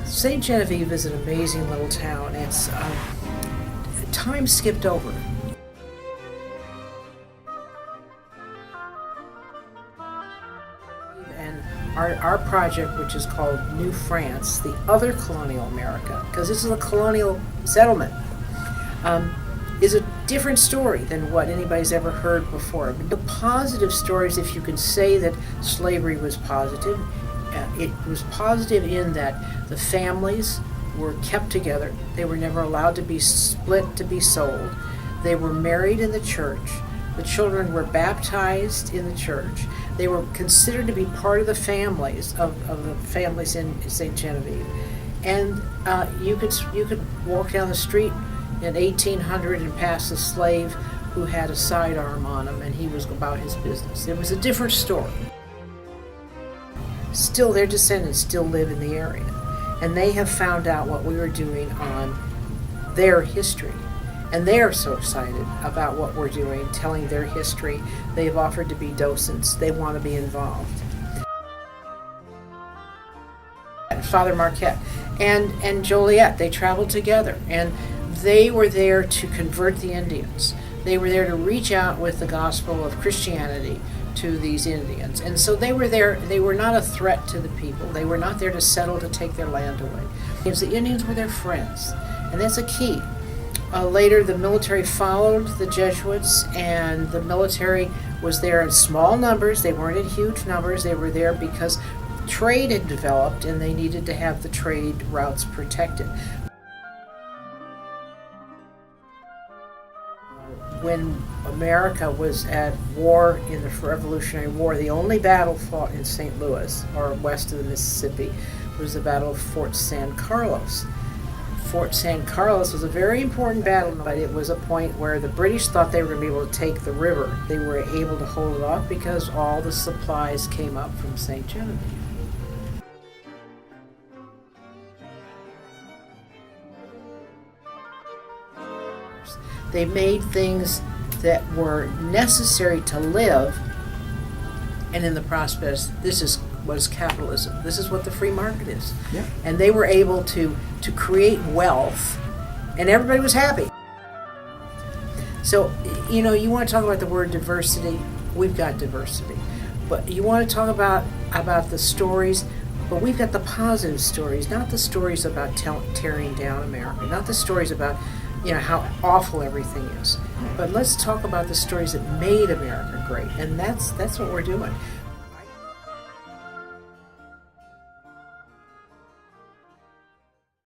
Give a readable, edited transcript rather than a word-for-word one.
St. Genevieve is an amazing little town. It's time skipped over. And our project, which is called New France, the other colonial America, because this is a colonial settlement, is a different story than what anybody's ever heard before. The positive stories, if you can say that slavery was positive, it was positive in that the families were kept together. They were never allowed to be split to be sold. They were married in the church. The children were baptized in the church. They were considered to be part of the families of the families in St. Genevieve. And you could walk down the street in 1800 and pass a slave who had a sidearm on him, and he was about his business. It was a different story. Still, their descendants still live in the area, and they have found out what we were doing on their history. And they are so excited about what we're doing, telling their history. They've offered to be docents. They want to be involved. And Father Marquette and Joliet, they traveled together, and they were there to convert the Indians. They were there to reach out with the gospel of Christianity to these Indians. And so they were there. They were not a threat to the people. They were not there to settle to take their land away. Because the Indians were their friends, and that's a key. Later, the military followed the Jesuits, and the military was there in small numbers. They weren't in huge numbers. They were there because trade had developed, and they needed to have the trade routes protected. When America was at war in the Revolutionary War, the only battle fought in St. Louis, or west of the Mississippi, was the Battle of Fort San Carlos. Fort San Carlos was a very important battle, but it was a point where the British thought they were going to be able to take the river. They were able to hold it off because all the supplies came up from St. Genevieve. They made things that were necessary to live, and in the process, this was capitalism. This is what the free market is. Yeah. And they were able to create wealth, and everybody was happy. So, you want to talk about the word diversity. We've got diversity. But you want to talk about the stories, but we've got the positive stories, not the stories about tearing down America, not the stories about how awful everything is. But let's talk about the stories that made America great, and that's what we're doing.